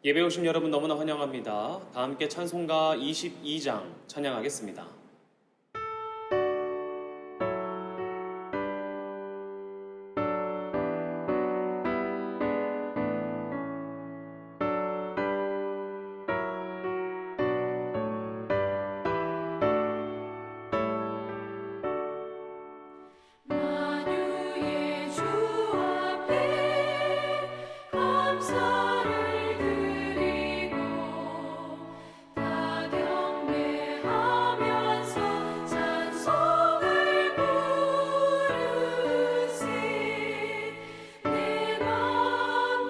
예배 오신 여러분 너무나 환영합니다. 다 함께 찬송가 22장 찬양하겠습니다. 만유의 주 앞에 감사를 드리고 다 경배하면서 찬송을 부르세. 내 맘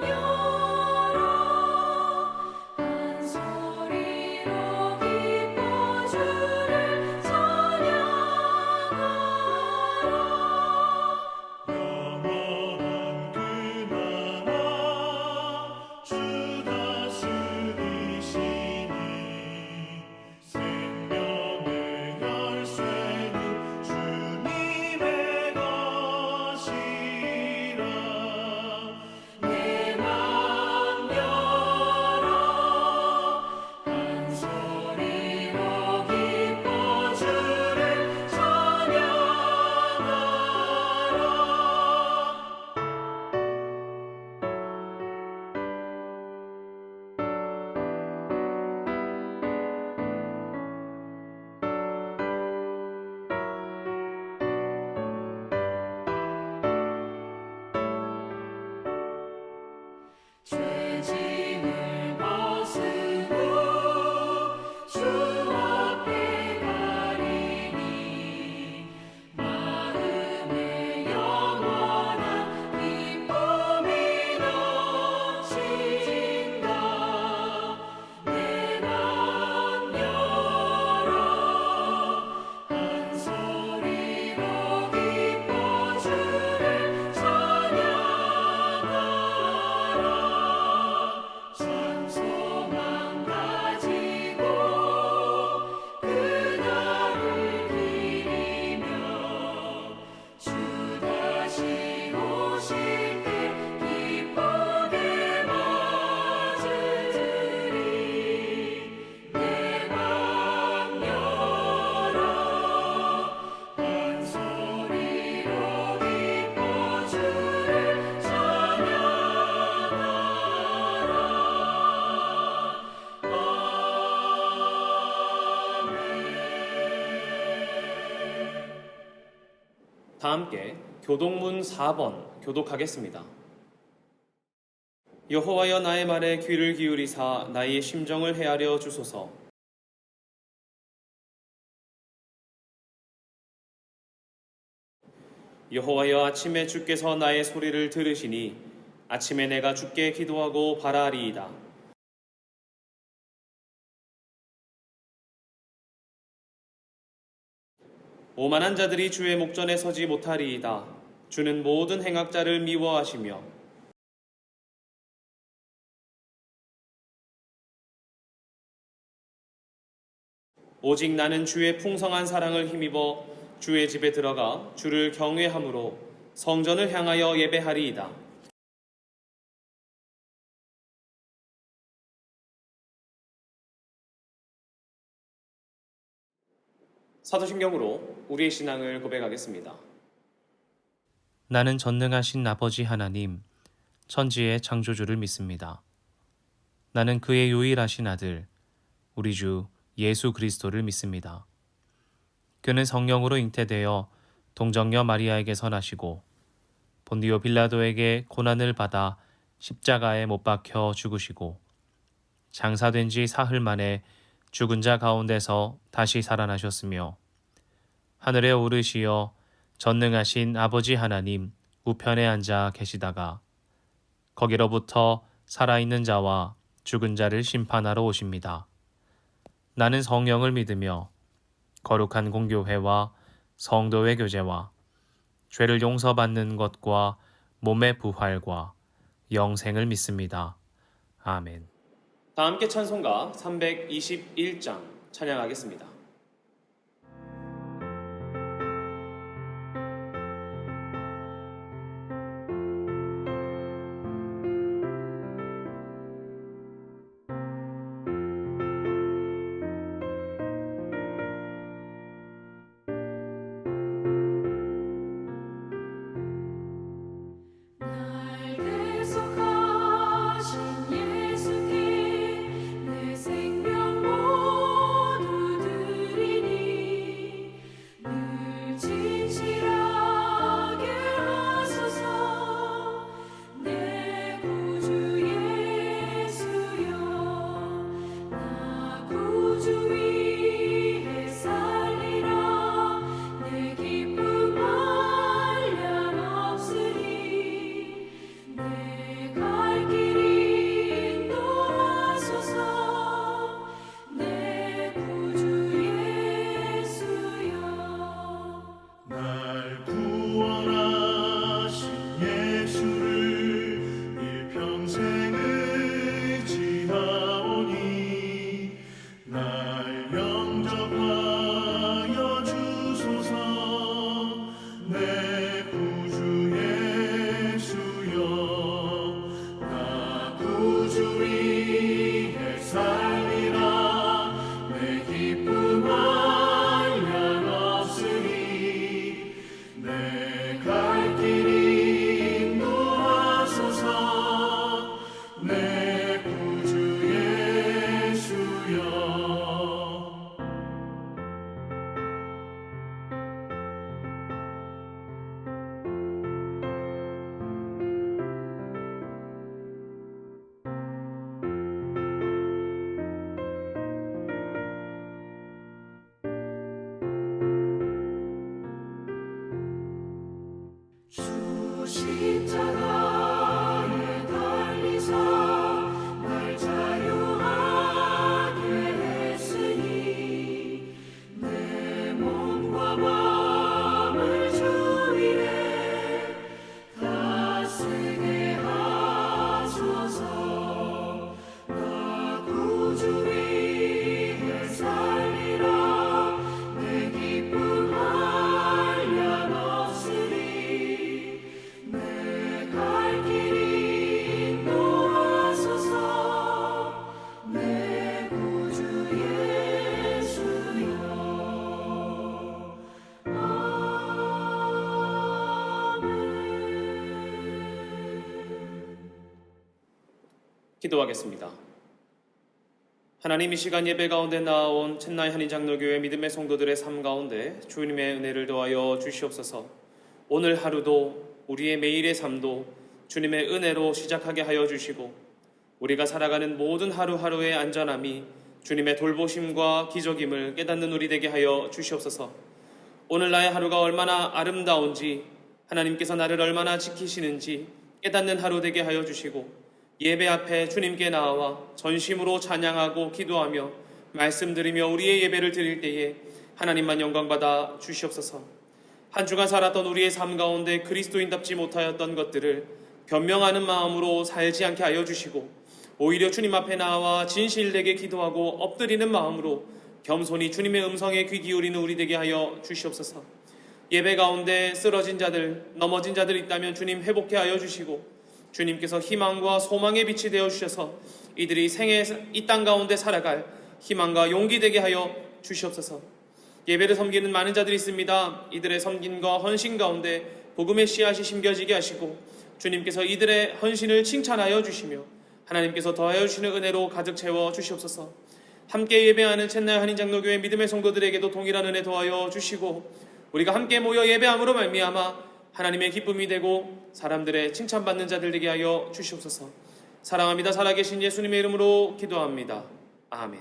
열어 한 소리로 기뻐 주를 찬양하라. 영원한 그나라 주 다스리시니 생명의 열쇠는 주님의 것이라. 내 맘 열어 한 소리로 기뻐 주를 찬양하라. 죄짐을 벗으고 주 앞에 가리니 마음에 영원한 기쁨이 넘친다. 내 맘 열어 한 소리로 기뻐 주를 찬양하라. 참 소망 가지고 그날을 기리며 주 다시 오실 때 기쁘게 맞으리. 내 맘 열어 한 소리로 기뻐 주를 찬양하라. 다 함께 교독문 4번 교독하겠습니다. 여호와여 나의 말에 귀를 기울이사 나의 심정을 헤아려 주소서. 여호와여 아침에 주께서 나의 소리를 들으시니 아침에 내가 주께 기도하고 바라리이다. 오만한 자들이 주의 목전에 서지 못하리이다. 주는 모든 행악자를 미워하시며 오직 나는 주의 풍성한 사랑을 힘입어 주의 집에 들어가 주를 경외함으로 성전을 향하여 예배하리이다. 사도신경으로 우리의 신앙을 고백하겠습니다. 나는 전능하신 아버지 하나님, 천지의 창조주를 믿습니다. 나는 그의 유일하신 아들, 우리 주 예수 그리스도를 믿습니다. 그는 성령으로 잉태되어 동정녀 마리아에게서 나시고 본디오 빌라도에게 고난을 받아 십자가에 못 박혀 죽으시고 장사된 지 사흘 만에 죽은 자 가운데서 다시 살아나셨으며 하늘에 오르시어 전능하신 아버지 하나님 우편에 앉아 계시다가 거기로부터 살아있는 자와 죽은 자를 심판하러 오십니다. 나는 성령을 믿으며 거룩한 공교회와 성도의 교제와 죄를 용서받는 것과 몸의 부활과 영생을 믿습니다. 아멘. 다 함께 찬송가 321장 찬양하겠습니다. 기도하겠습니다. 하나님, 이 시간 예배 가운데 나온 첸나이 한인장로교회 믿음의 성도들의 삶 가운데 주님의 은혜를 더하여 주시옵소서. 오늘 하루도 우리의 매일의 삶도 주님의 은혜로 시작하게 하여 주시고 우리가 살아가는 모든 하루하루의 안전함이 주님의 돌보심과 기적임을 깨닫는 우리 되게 하여 주시옵소서. 오늘 나의 하루가 얼마나 아름다운지, 하나님께서 나를 얼마나 지키시는지 깨닫는 하루 되게 하여 주시고 예배 앞에 주님께 나와 전심으로 찬양하고 기도하며 말씀드리며 우리의 예배를 드릴 때에 하나님만 영광받아 주시옵소서. 한 주간 살았던 우리의 삶 가운데 그리스도인답지 못하였던 것들을 변명하는 마음으로 살지 않게 하여 주시고 오히려 주님 앞에 나와 진실되게 기도하고 엎드리는 마음으로 겸손히 주님의 음성에 귀 기울이는 우리 되게 하여 주시옵소서. 예배 가운데 쓰러진 자들, 넘어진 자들 있다면 주님 회복해 하여 주시고 주님께서 희망과 소망의 빛이 되어 주셔서 이들이 생애 이 땅 가운데 살아갈 희망과 용기 되게 하여 주시옵소서. 예배를 섬기는 많은 자들이 있습니다. 이들의 섬김과 헌신 가운데 복음의 씨앗이 심겨지게 하시고 주님께서 이들의 헌신을 칭찬하여 주시며 하나님께서 더하여 주시는 은혜로 가득 채워 주시옵소서. 함께 예배하는 첸나이 한인장로교회 믿음의 성도들에게도 동일한 은혜 더하여 주시고 우리가 함께 모여 예배함으로 말미암아 하나님의 기쁨이 되고 사람들의 칭찬받는 자들 되게 하여 주시옵소서. 사랑합니다. 살아계신 예수님의 이름으로 기도합니다. 아멘.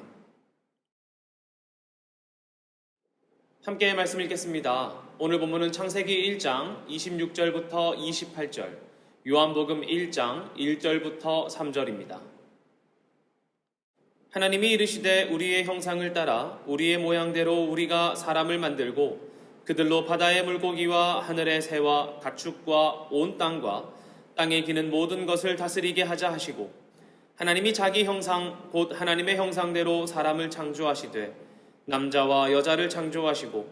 함께 말씀 읽겠습니다. 오늘 본문은 창세기 1장 26절부터 28절, 요한복음 1장 1절부터 3절입니다. 하나님이 이르시되 우리의 형상을 따라 우리의 모양대로 우리가 사람을 만들고 그들로 바다의 물고기와 하늘의 새와 가축과 온 땅과 땅에 기는 모든 것을 다스리게 하자 하시고 하나님이 자기 형상 곧 하나님의 형상대로 사람을 창조하시되 남자와 여자를 창조하시고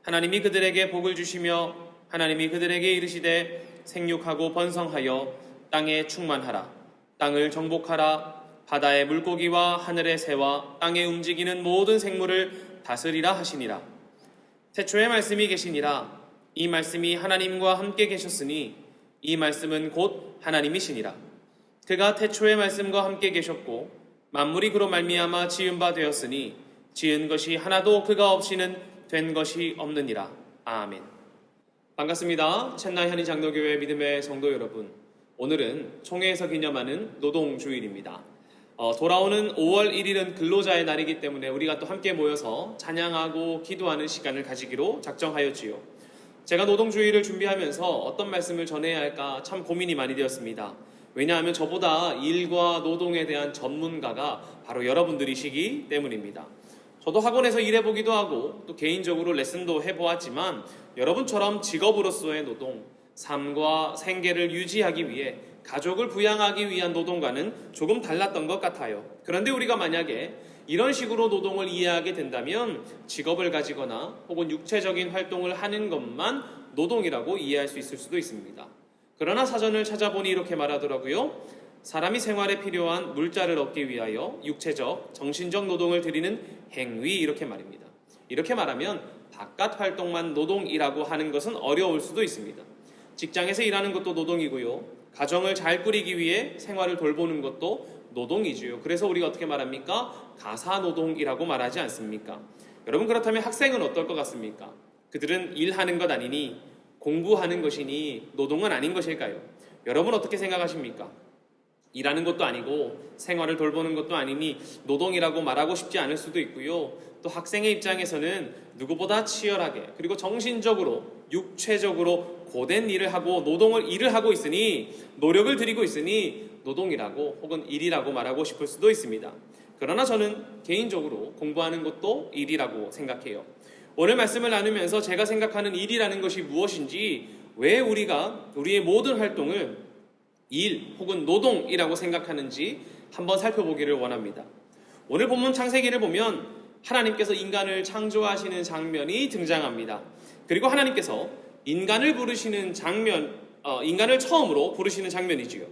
하나님이 그들에게 복을 주시며 하나님이 그들에게 이르시되 생육하고 번성하여 땅에 충만하라. 땅을 정복하라. 바다의 물고기와 하늘의 새와 땅에 움직이는 모든 생물을 다스리라 하시니라. 태초에 말씀이 계시니라. 이 말씀이 하나님과 함께 계셨으니 이 말씀은 곧 하나님이시니라. 그가 태초에 말씀과 함께 계셨고 만물이 그로 말미암아 지은 바 되었으니 지은 것이 하나도 그가 없이는 된 것이 없느니라. 아멘. 반갑습니다. 첸나이 한인장로교회 믿음의 성도 여러분, 오늘은 총회에서 기념하는 노동주일입니다. 돌아오는 5월 1일은 근로자의 날이기 때문에 우리가 또 함께 모여서 찬양하고 기도하는 시간을 가지기로 작정하였지요. 제가 노동주일을 준비하면서 어떤 말씀을 전해야 할까 참 고민이 많이 되었습니다. 왜냐하면 저보다 일과 노동에 대한 전문가가 바로 여러분들이시기 때문입니다. 저도 학원에서 일해보기도 하고 또 개인적으로 레슨도 해보았지만 여러분처럼 직업으로서의 노동, 삶과 생계를 유지하기 위해 가족을 부양하기 위한 노동과는 조금 달랐던 것 같아요. 그런데 우리가 만약에 이런 식으로 노동을 이해하게 된다면 직업을 가지거나 혹은 육체적인 활동을 하는 것만 노동이라고 이해할 수 있을 수도 있습니다. 그러나 사전을 찾아보니 이렇게 말하더라고요. 사람이 생활에 필요한 물자를 얻기 위하여 육체적, 정신적 노동을 들이는 행위, 이렇게 말입니다. 이렇게 말하면 바깥 활동만 노동이라고 하는 것은 어려울 수도 있습니다. 직장에서 일하는 것도 노동이고요. 가정을 잘 꾸리기 위해 생활을 돌보는 것도 노동이지요. 그래서 우리가 어떻게 말합니까? 가사노동이라고 말하지 않습니까? 여러분, 그렇다면 학생은 어떨 것 같습니까? 그들은 일하는 것 아니니 공부하는 것이니 노동은 아닌 것일까요? 여러분 어떻게 생각하십니까? 일하는 것도 아니고 생활을 돌보는 것도 아니니 노동이라고 말하고 싶지 않을 수도 있고요. 또 학생의 입장에서는 누구보다 치열하게 그리고 정신적으로 육체적으로 고된 일을 하고 일을 하고 있으니 노력을 들이고 있으니 노동이라고 혹은 일이라고 말하고 싶을 수도 있습니다. 그러나 저는 개인적으로 공부하는 것도 일이라고 생각해요. 오늘 말씀을 나누면서 제가 생각하는 일이라는 것이 무엇인지, 왜 우리가 우리의 모든 활동을 일 혹은 노동이라고 생각하는지 한번 살펴보기를 원합니다. 오늘 본문 창세기를 보면 하나님께서 인간을 창조하시는 장면이 등장합니다. 그리고 하나님께서 인간을 부르시는 인간을 처음으로 부르시는 장면이지요.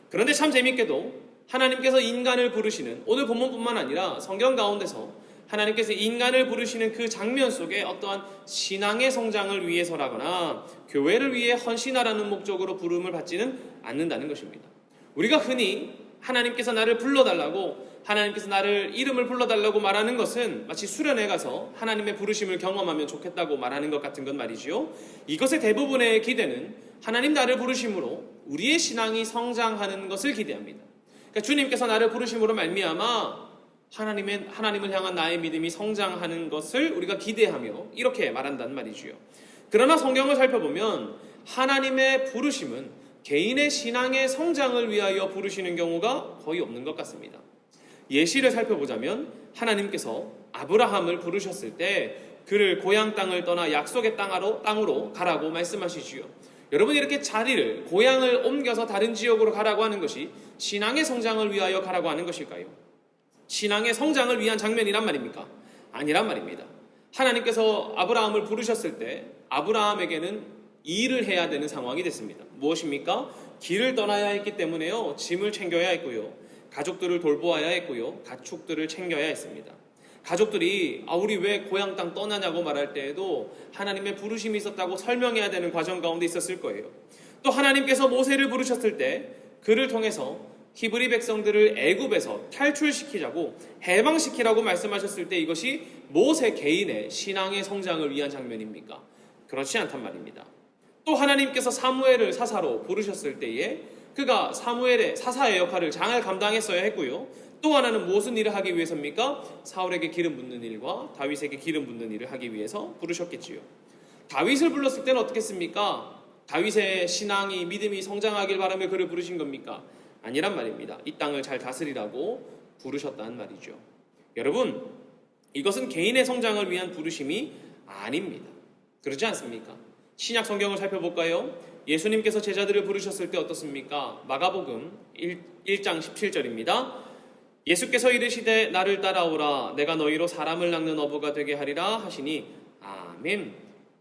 그런데 참 재밌게도 하나님께서 인간을 부르시는 오늘 본문뿐만 아니라 성경 가운데서 하나님께서 인간을 부르시는 그 장면 속에 어떠한 신앙의 성장을 위해서라거나 교회를 위해 헌신하라는 목적으로 부름을 받지는 않는다는 것입니다. 우리가 흔히 하나님께서 나를 불러달라고, 하나님께서 나를 이름을 불러달라고 말하는 것은 마치 수련회 가서 하나님의 부르심을 경험하면 좋겠다고 말하는 것 같은 건 말이지요. 이것의 대부분의 기대는 하나님 나를 부르심으로 우리의 신앙이 성장하는 것을 기대합니다. 그러니까 주님께서 나를 부르심으로 말미암아 하나님을 향한 나의 믿음이 성장하는 것을 우리가 기대하며 이렇게 말한단 말이지요. 그러나 성경을 살펴보면 하나님의 부르심은 개인의 신앙의 성장을 위하여 부르시는 경우가 거의 없는 것 같습니다. 예시를 살펴보자면 하나님께서 아브라함을 부르셨을 때 그를 고향 땅을 떠나 약속의 땅으로 가라고 말씀하시지요. 여러분, 이렇게 자리를, 고향을 옮겨서 다른 지역으로 가라고 하는 것이 신앙의 성장을 위하여 가라고 하는 것일까요? 신앙의 성장을 위한 장면이란 말입니까? 아니란 말입니다. 하나님께서 아브라함을 부르셨을 때 아브라함에게는 일을 해야 되는 상황이 됐습니다. 무엇입니까? 길을 떠나야 했기 때문에요, 짐을 챙겨야 했고요, 가족들을 돌보아야 했고요, 가축들을 챙겨야 했습니다. 가족들이 우리 왜 고향 땅 떠나냐고 말할 때에도 하나님의 부르심이 있었다고 설명해야 되는 과정 가운데 있었을 거예요. 또 하나님께서 모세를 부르셨을 때 그를 통해서 히브리 백성들을 애굽에서 탈출시키자고, 해방시키라고 말씀하셨을 때 이것이 모세 개인의 신앙의 성장을 위한 장면입니까? 그렇지 않단 말입니다. 또 하나님께서 사무엘을 사사로 부르셨을 때에 그가 사무엘의 사사의 역할을 잘 감당했어야 했고요, 또 하나는 무슨 일을 하기 위해서입니까? 사울에게 기름 붓는 일과 다윗에게 기름 붓는 일을 하기 위해서 부르셨겠지요. 다윗을 불렀을 때는 어떻게 했습니까? 다윗의 신앙이, 믿음이 성장하길 바라며 그를 부르신 겁니까? 아니란 말입니다. 이 땅을 잘 다스리라고 부르셨다는 말이죠. 여러분, 이것은 개인의 성장을 위한 부르심이 아닙니다. 그렇지 않습니까? 신약 성경을 살펴볼까요? 예수님께서 제자들을 부르셨을 때 어떻습니까? 마가복음 1장 17절입니다. 예수께서 이르시되 나를 따라오라, 내가 너희로 사람을 낚는 어부가 되게 하리라 하시니 아멘.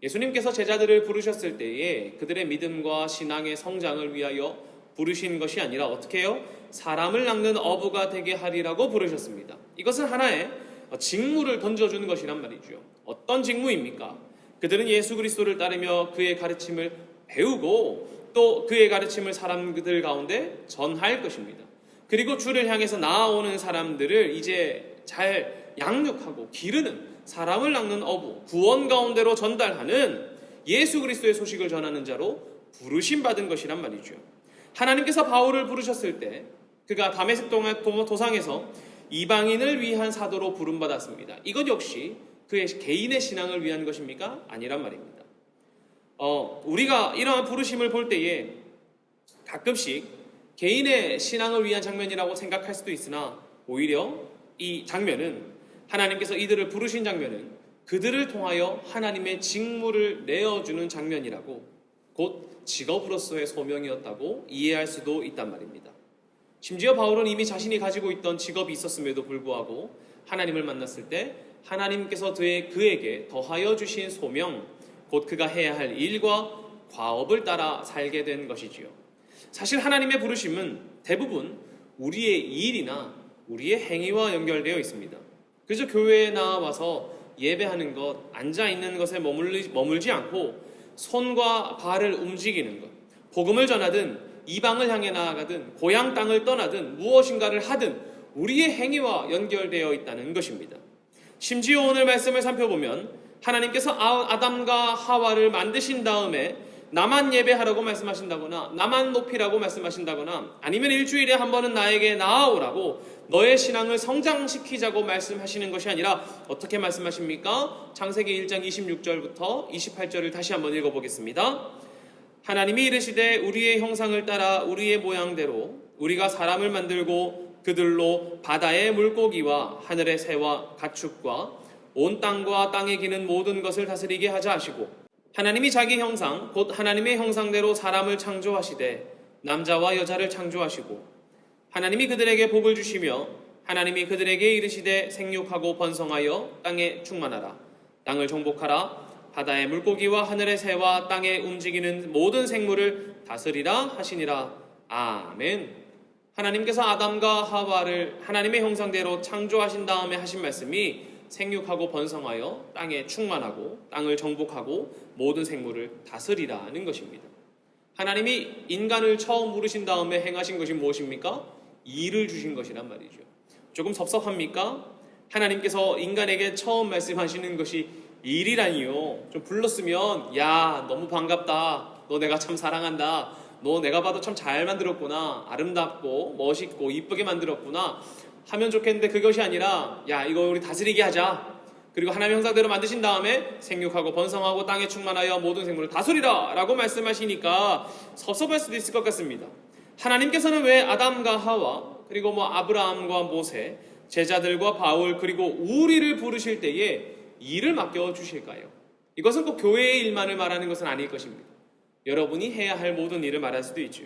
예수님께서 제자들을 부르셨을 때에 그들의 믿음과 신앙의 성장을 위하여 부르신 것이 아니라 어떻게 해요? 사람을 낚는 어부가 되게 하리라고 부르셨습니다. 이것은 하나의 직무를 던져주는 것이란 말이죠. 어떤 직무입니까? 그들은 예수 그리스도를 따르며 그의 가르침을 배우고 또 그의 가르침을 사람들 가운데 전할 것입니다. 그리고 주를 향해서 나아오는 사람들을 이제 잘 양육하고 기르는, 사람을 낚는 어부, 구원 가운데로 전달하는 예수 그리스도의 소식을 전하는 자로 부르심받은 것이란 말이죠. 하나님께서 바울을 부르셨을 때 그가 다메섹 도상에서 이방인을 위한 사도로 부름받았습니다. 이것 역시 그의 개인의 신앙을 위한 것입니까? 아니란 말입니다. 우리가 이러한 부르심을 볼 때에 가끔씩 개인의 신앙을 위한 장면이라고 생각할 수도 있으나 오히려 이 장면은, 하나님께서 이들을 부르신 장면은 그들을 통하여 하나님의 직무를 내어주는 장면이라고, 곧 직업으로서의 소명이었다고 이해할 수도 있단 말입니다. 심지어 바울은 이미 자신이 가지고 있던 직업이 있었음에도 불구하고 하나님을 만났을 때 하나님께서 그에게 더하여 주신 소명, 곧 그가 해야 할 일과 과업을 따라 살게 된 것이지요. 사실 하나님의 부르심은 대부분 우리의 일이나 우리의 행위와 연결되어 있습니다. 그저 교회에 나와서 예배하는 것, 앉아있는 것에 머물지 않고 손과 발을 움직이는 것, 복음을 전하든 이방을 향해 나아가든 고향 땅을 떠나든 무엇인가를 하든 우리의 행위와 연결되어 있다는 것입니다. 심지어 오늘 말씀을 살펴보면 하나님께서 아담과 하와를 만드신 다음에 나만 예배하라고 말씀하신다거나 나만 높이라고 말씀하신다거나 아니면 일주일에 한 번은 나에게 나아오라고, 너의 신앙을 성장시키자고 말씀하시는 것이 아니라 어떻게 말씀하십니까? 창세기 1장 26절부터 28절을 다시 한번 읽어보겠습니다. 하나님이 이르시되 우리의 형상을 따라 우리의 모양대로 우리가 사람을 만들고 그들로 바다의 물고기와 하늘의 새와 가축과 온 땅과 땅에 기는 모든 것을 다스리게 하자 하시고, 하나님이 자기 형상 곧 하나님의 형상대로 사람을 창조하시되 남자와 여자를 창조하시고, 하나님이 그들에게 복을 주시며 하나님이 그들에게 이르시되 생육하고 번성하여 땅에 충만하라, 땅을 정복하라, 바다의 물고기와 하늘의 새와 땅에 움직이는 모든 생물을 다스리라 하시니라. 아멘. 하나님께서 아담과 하와를 하나님의 형상대로 창조하신 다음에 하신 말씀이 생육하고 번성하여 땅에 충만하고 땅을 정복하고 모든 생물을 다스리라는 것입니다. 하나님이 인간을 처음 부르신 다음에 행하신 것이 무엇입니까? 일을 주신 것이란 말이죠. 조금 섭섭합니까? 하나님께서 인간에게 처음 말씀하시는 것이 일이라니요. 좀 불렀으면 야 너무 반갑다. 너 내가 참 사랑한다. 너 내가 봐도 참 잘 만들었구나. 아름답고 멋있고 이쁘게 만들었구나 하면 좋겠는데 그것이 아니라 야 이거 우리 다스리게 하자. 그리고 하나님의 형상대로 만드신 다음에 생육하고 번성하고 땅에 충만하여 모든 생물을 다스리라 라고 말씀하시니까 섭섭할 수도 있을 것 같습니다. 하나님께서는 왜 아담과 하와 그리고 아브라함과 모세 제자들과 바울 그리고 우리를 부르실 때에 일을 맡겨주실까요? 이것은 꼭 교회의 일만을 말하는 것은 아닐 것입니다. 여러분이 해야 할 모든 일을 말할 수도 있죠.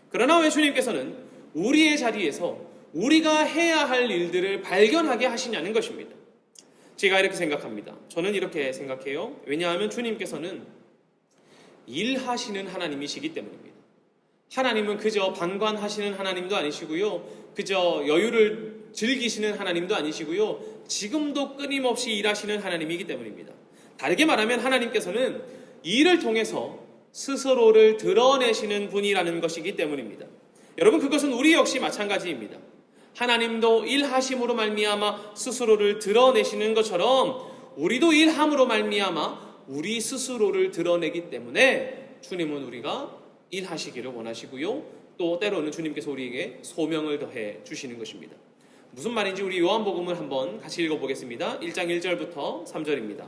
그러나 왜 주님께서는 우리의 자리에서 우리가 해야 할 일들을 발견하게 하시냐는 것입니다. 제가 이렇게 생각합니다. 저는 이렇게 생각해요. 왜냐하면 주님께서는 일하시는 하나님이시기 때문입니다. 하나님은 그저 방관하시는 하나님도 아니시고요. 그저 여유를 즐기시는 하나님도 아니시고요. 지금도 끊임없이 일하시는 하나님이기 때문입니다. 다르게 말하면 하나님께서는 일을 통해서 스스로를 드러내시는 분이라는 것이기 때문입니다. 여러분 그것은 우리 역시 마찬가지입니다. 하나님도 일하심으로 말미암아 스스로를 드러내시는 것처럼 우리도 일함으로 말미암아 우리 스스로를 드러내기 때문에 주님은 우리가 일하시기를 원하시고요. 또 때로는 주님께서 우리에게 소명을 더해 주시는 것입니다. 무슨 말인지 우리 요한복음을 한번 같이 읽어보겠습니다. 1장 1절부터 3절입니다.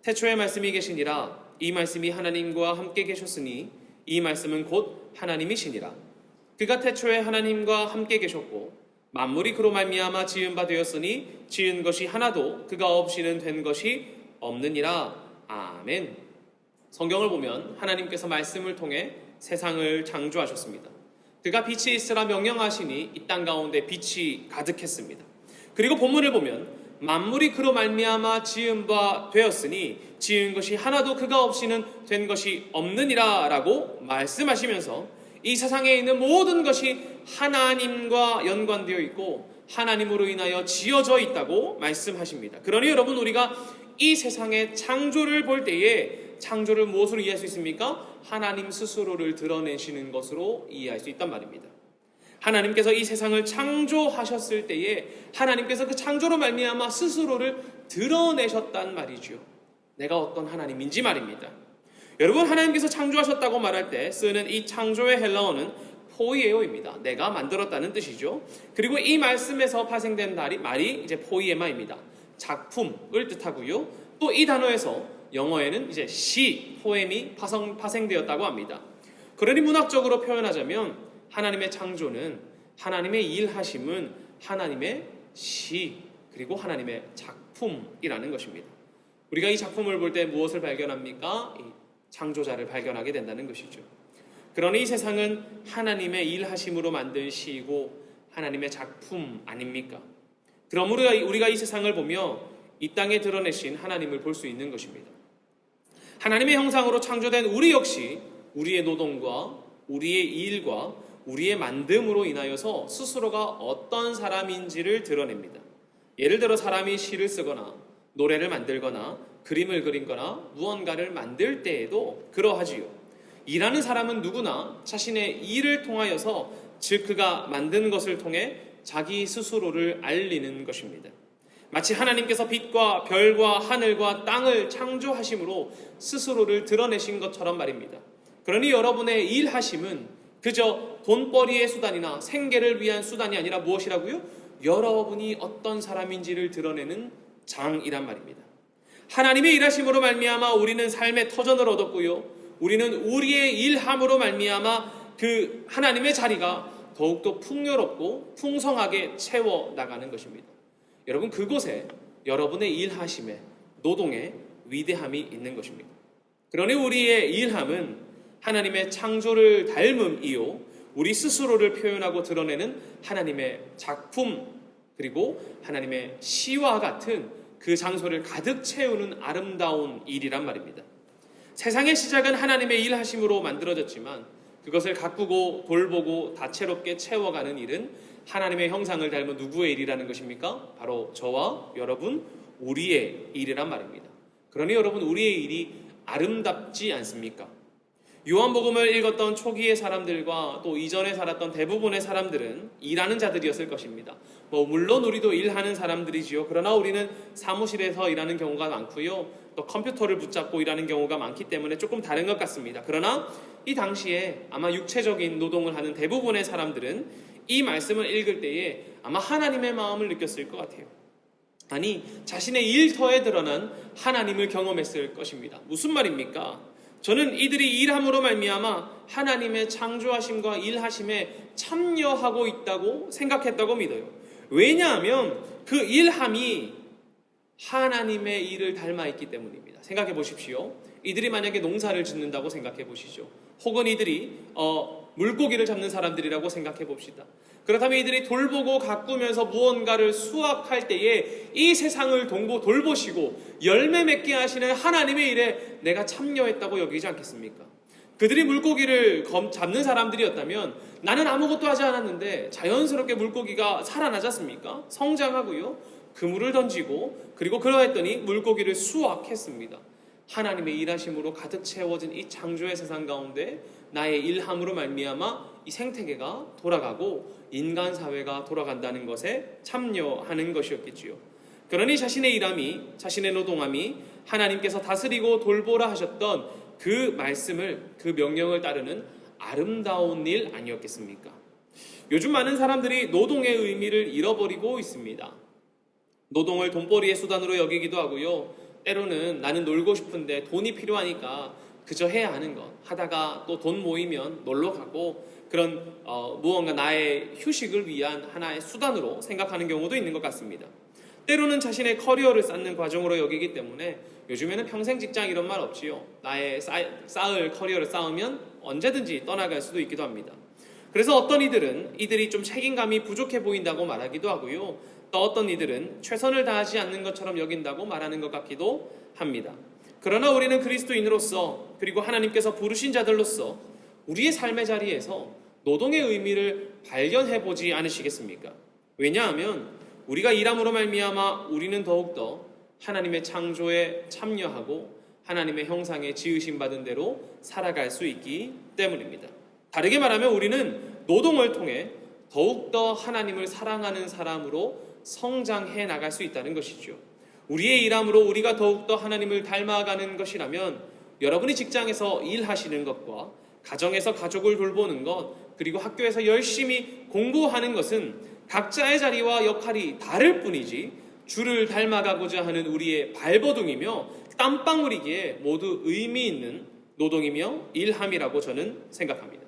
태초에 말씀이 계시니라 이 말씀이 하나님과 함께 계셨으니 이 말씀은 곧 하나님이시니라. 그가 태초에 하나님과 함께 계셨고 만물이 그로 말미암아 지은 바 되었으니 지은 것이 하나도 그가 없이는 된 것이 없느니라. 아멘. 성경을 보면 하나님께서 말씀을 통해 세상을 창조하셨습니다. 그가 빛이 있으라 명령하시니 이 땅 가운데 빛이 가득했습니다. 그리고 본문을 보면 만물이 그로 말미암아 지은 바 되었으니 지은 것이 하나도 그가 없이는 된 것이 없느니라 라고 말씀하시면서 이 세상에 있는 모든 것이 하나님과 연관되어 있고 하나님으로 인하여 지어져 있다고 말씀하십니다. 그러니 여러분 우리가 이 세상의 창조를 볼 때에 창조를 무엇으로 이해할 수 있습니까? 하나님 스스로를 드러내시는 것으로 이해할 수 있단 말입니다. 하나님께서 이 세상을 창조하셨을 때에 하나님께서 그 창조로 말미암아 스스로를 드러내셨단 말이죠. 내가 어떤 하나님인지 말입니다. 여러분 하나님께서 창조하셨다고 말할 때 쓰는 이 창조의 헬라어는 포이에오입니다. 내가 만들었다는 뜻이죠. 그리고 이 말씀에서 파생된 말이 이제 포이에마입니다. 작품을 뜻하고요. 또 이 단어에서 영어에는 이제 시, 포엠이 파생되었다고 합니다. 그러니 문학적으로 표현하자면 하나님의 창조는 하나님의 일하심은 하나님의 시 그리고 하나님의 작품이라는 것입니다. 우리가 이 작품을 볼 때 무엇을 발견합니까? 이 창조자를 발견하게 된다는 것이죠. 그러니 이 세상은 하나님의 일하심으로 만든 시이고 하나님의 작품 아닙니까? 그럼 우리가 이 세상을 보며 이 땅에 드러내신 하나님을 볼 수 있는 것입니다. 하나님의 형상으로 창조된 우리 역시 우리의 노동과 우리의 일과 우리의 만듦으로 인하여서 스스로가 어떤 사람인지를 드러냅니다. 예를 들어 사람이 시를 쓰거나 노래를 만들거나 그림을 그리거나 무언가를 만들 때에도 그러하지요. 일하는 사람은 누구나 자신의 일을 통하여서 즉 그가 만든 것을 통해 자기 스스로를 알리는 것입니다. 마치 하나님께서 빛과 별과 하늘과 땅을 창조하심으로 스스로를 드러내신 것처럼 말입니다. 그러니 여러분의 일하심은 그저 돈벌이의 수단이나 생계를 위한 수단이 아니라 무엇이라고요? 여러분이 어떤 사람인지를 드러내는 장이란 말입니다. 하나님의 일하심으로 말미암아 우리는 삶의 터전을 얻었고요. 우리는 우리의 일함으로 말미암아 그 하나님의 자리가 더욱더 풍요롭고 풍성하게 채워나가는 것입니다. 여러분 그곳에 여러분의 일하심에 노동에 위대함이 있는 것입니다. 그러니 우리의 일함은 하나님의 창조를 닮음이요 우리 스스로를 표현하고 드러내는 하나님의 작품 그리고 하나님의 시와 같은 그 장소를 가득 채우는 아름다운 일이란 말입니다. 세상의 시작은 하나님의 일하심으로 만들어졌지만 그것을 가꾸고 돌보고 다채롭게 채워가는 일은 하나님의 형상을 닮은 누구의 일이라는 것입니까? 바로 저와 여러분 우리의 일이란 말입니다. 그러니 여러분 우리의 일이 아름답지 않습니까? 요한복음을 읽었던 초기의 사람들과 또 이전에 살았던 대부분의 사람들은 일하는 자들이었을 것입니다. 물론 우리도 일하는 사람들이지요. 그러나 우리는 사무실에서 일하는 경우가 많고요. 또 컴퓨터를 붙잡고 일하는 경우가 많기 때문에 조금 다른 것 같습니다. 그러나 이 당시에 아마 육체적인 노동을 하는 대부분의 사람들은 이 말씀을 읽을 때에 아마 하나님의 마음을 느꼈을 것 같아요. 아니, 자신의 일터에 드러난 하나님을 경험했을 것입니다. 무슨 말입니까? 저는 이들이 일함으로 말미암아 하나님의 창조하심과 일하심에 참여하고 있다고 생각했다고 믿어요. 왜냐하면 그 일함이 하나님의 일을 닮아 있기 때문입니다. 생각해 보십시오. 이들이 만약에 농사를 짓는다고 생각해 보시죠. 혹은 이들이 물고기를 잡는 사람들이라고 생각해 봅시다. 그렇다면 이들이 돌보고 가꾸면서 무언가를 수확할 때에 이 세상을 돌보시고 열매 맺게 하시는 하나님의 일에 내가 참여했다고 여기지 않겠습니까? 그들이 물고기를 잡는 사람들이었다면 나는 아무것도 하지 않았는데 자연스럽게 물고기가 살아나지 않습니까? 성장하고요. 그물을 던지고 그리고 그러했더니 물고기를 수확했습니다. 하나님의 일하심으로 가득 채워진 이 창조의 세상 가운데 나의 일함으로 말미암아 이 생태계가 돌아가고 인간 사회가 돌아간다는 것에 참여하는 것이었겠지요. 그러니 자신의 일함이, 자신의 노동함이 하나님께서 다스리고 돌보라 하셨던 그 말씀을, 그 명령을 따르는 아름다운 일 아니었겠습니까? 요즘 많은 사람들이 노동의 의미를 잃어버리고 있습니다. 노동을 돈벌이의 수단으로 여기기도 하고요. 때로는 나는 놀고 싶은데 돈이 필요하니까 그저 해야 하는 것 하다가 또 돈 모이면 놀러 가고 그런 무언가 나의 휴식을 위한 하나의 수단으로 생각하는 경우도 있는 것 같습니다. 때로는 자신의 커리어를 쌓는 과정으로 여기기 때문에 요즘에는 평생 직장 이런 말 없지요. 나의 쌓을 커리어를 쌓으면 언제든지 떠나갈 수도 있기도 합니다. 그래서 어떤 이들이 좀 책임감이 부족해 보인다고 말하기도 하고요. 또 어떤 이들은 최선을 다하지 않는 것처럼 여긴다고 말하는 것 같기도 합니다. 그러나 우리는 그리스도인으로서 그리고 하나님께서 부르신 자들로서 우리의 삶의 자리에서 노동의 의미를 발견해보지 않으시겠습니까? 왜냐하면 우리가 일함으로 말미암아 우리는 더욱더 하나님의 창조에 참여하고 하나님의 형상에 지으심 받은 대로 살아갈 수 있기 때문입니다. 다르게 말하면 우리는 노동을 통해 더욱더 하나님을 사랑하는 사람으로 성장해 나갈 수 있다는 것이죠. 우리의 일함으로 우리가 더욱더 하나님을 닮아가는 것이라면 여러분이 직장에서 일하시는 것과 가정에서 가족을 돌보는 것 그리고 학교에서 열심히 공부하는 것은 각자의 자리와 역할이 다를 뿐이지 주를 닮아가고자 하는 우리의 발버둥이며 땀방울이기에 모두 의미 있는 노동이며 일함이라고 저는 생각합니다.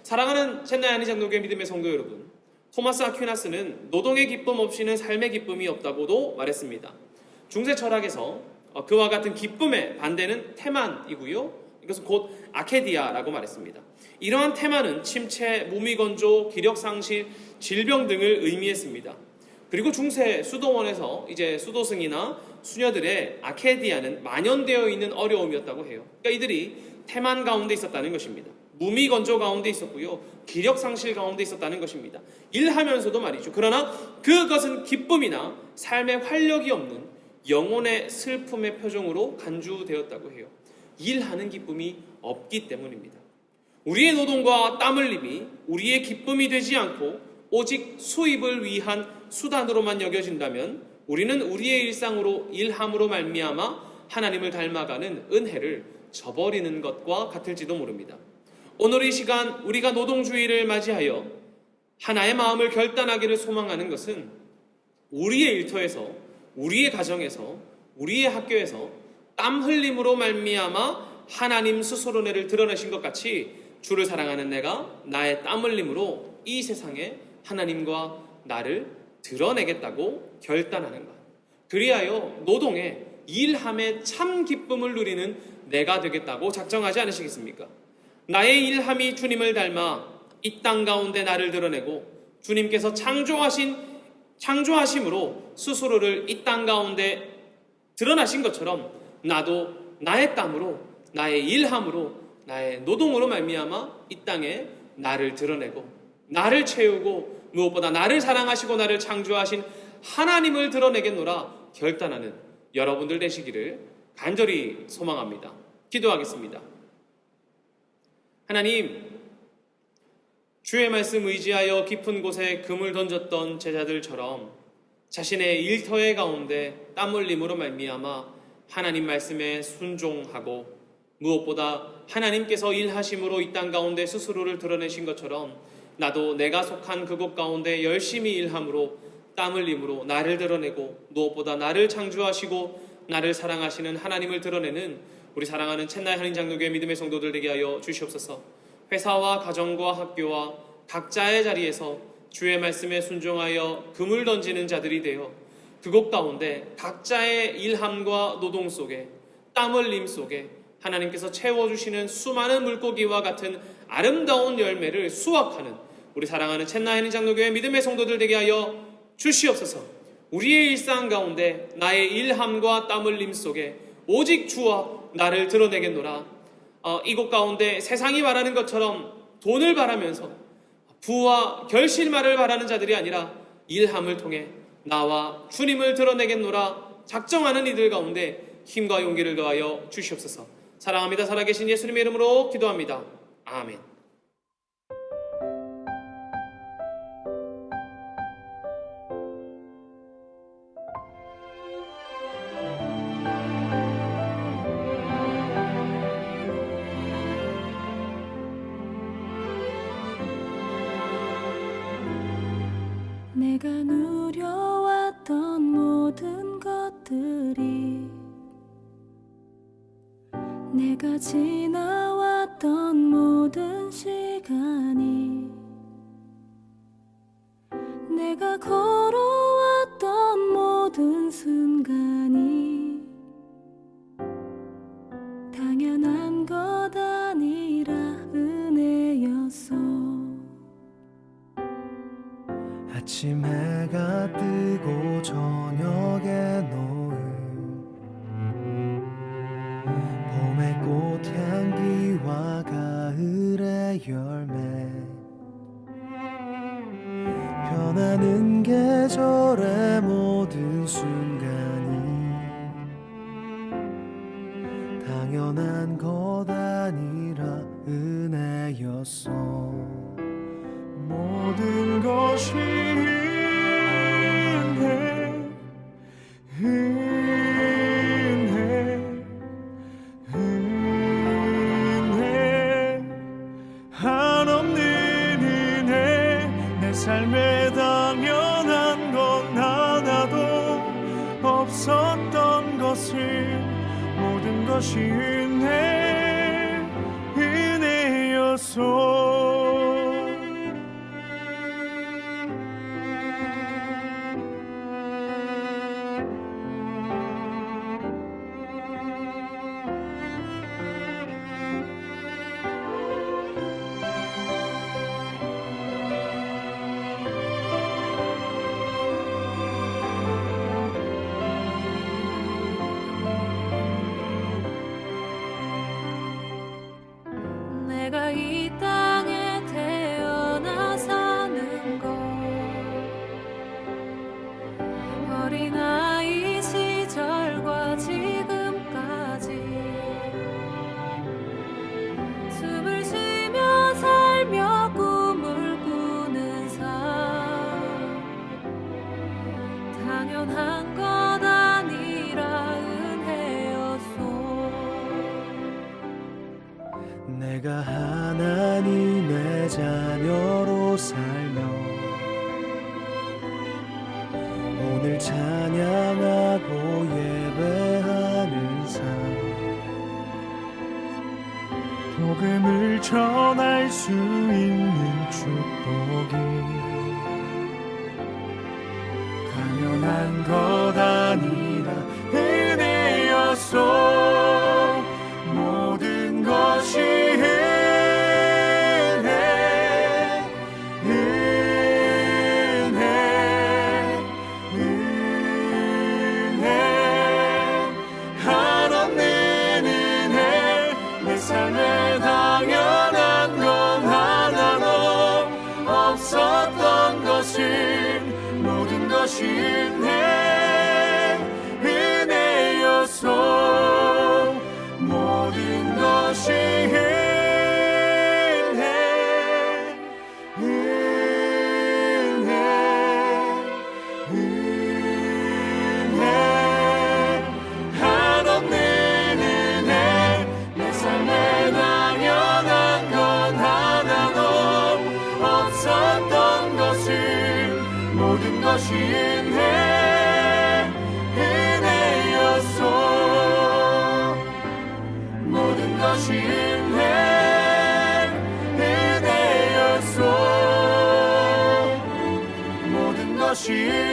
사랑하는 첸나이 장로교회 믿음의 성도 여러분, 토마스 아퀴나스는 노동의 기쁨 없이는 삶의 기쁨이 없다고도 말했습니다. 중세 철학에서 그와 같은 기쁨의 반대는 태만이고요. 이것은 곧 아케디아라고 말했습니다. 이러한 태만은 침체, 무미건조, 기력상실, 질병 등을 의미했습니다. 그리고 중세 수도원에서 이제 수도승이나 수녀들의 아케디아는 만연되어 있는 어려움이었다고 해요. 그러니까 이들이 태만 가운데 있었다는 것입니다. 무미건조 가운데 있었고요. 기력상실 가운데 있었다는 것입니다. 일하면서도 말이죠. 그러나 그것은 기쁨이나 삶의 활력이 없는 영혼의 슬픔의 표정으로 간주되었다고 해요. 일하는 기쁨이 없기 때문입니다. 우리의 노동과 땀 흘림이 우리의 기쁨이 되지 않고 오직 수입을 위한 수단으로만 여겨진다면 우리는 우리의 일상으로 일함으로 말미암아 하나님을 닮아가는 은혜를 저버리는 것과 같을지도 모릅니다. 오늘 이 시간 우리가 노동주의를 맞이하여 하나의 마음을 결단하기를 소망하는 것은 우리의 일터에서, 우리의 가정에서, 우리의 학교에서 땀 흘림으로 말미암아 하나님 스스로 내를 드러내신 것 같이 주를 사랑하는 내가 나의 땀 흘림으로 이 세상에 하나님과 나를 드러내겠다고 결단하는 것. 그리하여 노동에 일함의 참 기쁨을 누리는 내가 되겠다고 작정하지 않으시겠습니까? 나의 일함이 주님을 닮아 이 땅 가운데 나를 드러내고 주님께서 창조하심으로 스스로를 이 땅 가운데 드러나신 것처럼 나도 나의 땀으로, 나의 일함으로, 나의 노동으로 말미암아 이 땅에 나를 드러내고 나를 채우고 무엇보다 나를 사랑하시고 나를 창조하신 하나님을 드러내겠노라 결단하는 여러분들 되시기를 간절히 소망합니다. 기도하겠습니다. 하나님, 주의 말씀 의지하여 깊은 곳에 금을 던졌던 제자들처럼 자신의 일터의 가운데 땀 흘림으로 말미암아 하나님 말씀에 순종하고 무엇보다 하나님께서 일하심으로 이 땅 가운데 스스로를 드러내신 것처럼 나도 내가 속한 그곳 가운데 열심히 일함으로 땀 흘림으로 나를 드러내고 무엇보다 나를 창조하시고 나를 사랑하시는 하나님을 드러내는 우리 사랑하는 챗나이 한인장로교회 믿음의 성도들 되게 하여 주시옵소서. 회사와 가정과 학교와 각자의 자리에서 주의 말씀에 순종하여 금을 던지는 자들이 되어 그곳 가운데 각자의 일함과 노동 속에 땀 흘림 속에 하나님께서 채워주시는 수많은 물고기와 같은 아름다운 열매를 수확하는 우리 사랑하는 챗나이 한인장로교회 믿음의 성도들 되게 하여 주시옵소서. 우리의 일상 가운데 나의 일함과 땀 흘림 속에 오직 주와 나를 드러내겠노라. 이곳 가운데 세상이 말하는 것처럼 돈을 바라면서 부와 결실만을 바라는 자들이 아니라 일함을 통해 나와 주님을 드러내겠노라 작정하는 이들 가운데 힘과 용기를 더하여 주시옵소서. 사랑합니다. 살아계신 예수님의 이름으로 기도합니다. 아멘. 내가 누려왔던 모든 것들이 내가 지나왔던 모든 시간이 내가 걸어왔던 모든 순간이 당연한 것 아니라 은혜였어. 아침 해가 뜨고 저녁에 노을 봄의 꽃향기와 가을의 열매 변하는 계절의 모든 순간이 당연한 것 아니라 은혜였어. 모든 것이 은혜 한없는 은혜 내 삶에 당연한 건 하나도 없었던 것을 모든 것이 은혜였소. 내가 이 땅에 태어나 사는 것 어린아이 시절과 지금까지 숨을 쉬며 살며 꿈을 꾸는 삶 당연한 것 아니라 은혜였소. 내가 하나님의 자녀로 살며 오늘 찬양하고 예배하는 삶 복음을 전할 수 있는 축복이 당연한 것 아니라 은혜였소. 모든 것이 은혜 한없는 은혜 내 삶에 당연한 건 하나도 없었던 것을 모든 것이 은혜였소. 모든 것이 것이 은혜였소. 모든 것이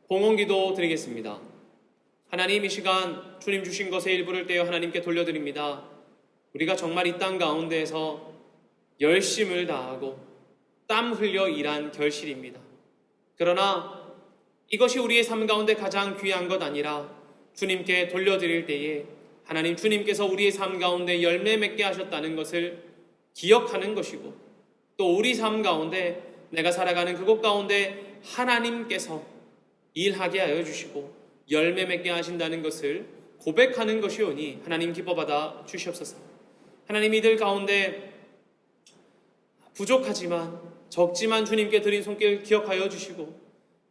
봉헌기도 드리겠습니다. 하나님, 이 시간 주님 주신 것의 일부를 떼어 하나님께 돌려드립니다. 우리가 정말 이 땅 가운데에서 열심을 다하고 땀 흘려 일한 결실입니다. 그러나 이것이 우리의 삶 가운데 가장 귀한 것 아니라 주님께 돌려드릴 때에 하나님, 주님께서 우리의 삶 가운데 열매 맺게 하셨다는 것을 기억하는 것이고, 또 우리 삶 가운데 내가 살아가는 그곳 가운데 하나님께서 일하게 하여 주시고 열매 맺게 하신다는 것을 고백하는 것이오니 하나님 기뻐받아 주시옵소서. 하나님, 이들 가운데 부족하지만 적지만 주님께 드린 손길 기억하여 주시고,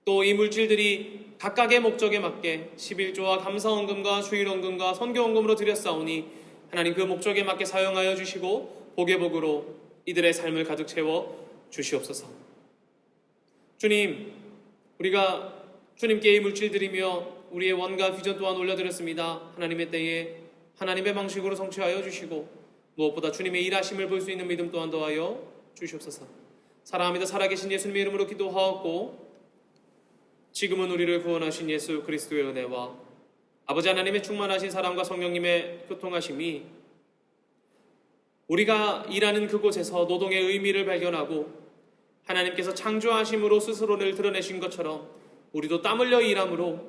또 이 물질들이 각각의 목적에 맞게 11조와 감사원금과 주일원금과 선교원금으로 드렸사오니 하나님, 그 목적에 맞게 사용하여 주시고 복의 복으로 이들의 삶을 가득 채워 주시옵소서. 주님, 우리가 주님께 이 물질 드리며 우리의 원과 비전 또한 올려드렸습니다. 하나님의 때에 하나님의 방식으로 성취하여 주시고 무엇보다 주님의 일하심을 볼 수 있는 믿음 또한 더하여 주시옵소서. 사랑합니다. 살아계신 예수님의 이름으로 기도하옵고, 지금은 우리를 구원하신 예수 그리스도의 은혜와 아버지 하나님의 충만하신 사랑과 성령님의 교통하심이 우리가 일하는 그곳에서 노동의 의미를 발견하고 하나님께서 창조하심으로 스스로를 드러내신 것처럼 우리도 땀 흘려 일함으로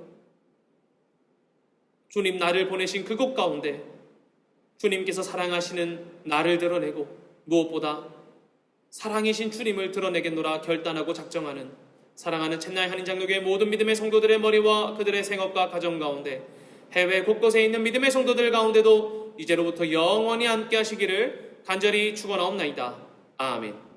주님 나를 보내신 그곳 가운데 주님께서 사랑하시는 나를 드러내고 무엇보다 사랑이신 주님을 드러내겠노라 결단하고 작정하는 사랑하는 챗나이 한인장로교회 모든 믿음의 성도들의 머리와 그들의 생업과 가정 가운데 해외 곳곳에 있는 믿음의 성도들 가운데도 이제로부터 영원히 함께 하시기를 간절히 축원하옵나이다. 아멘.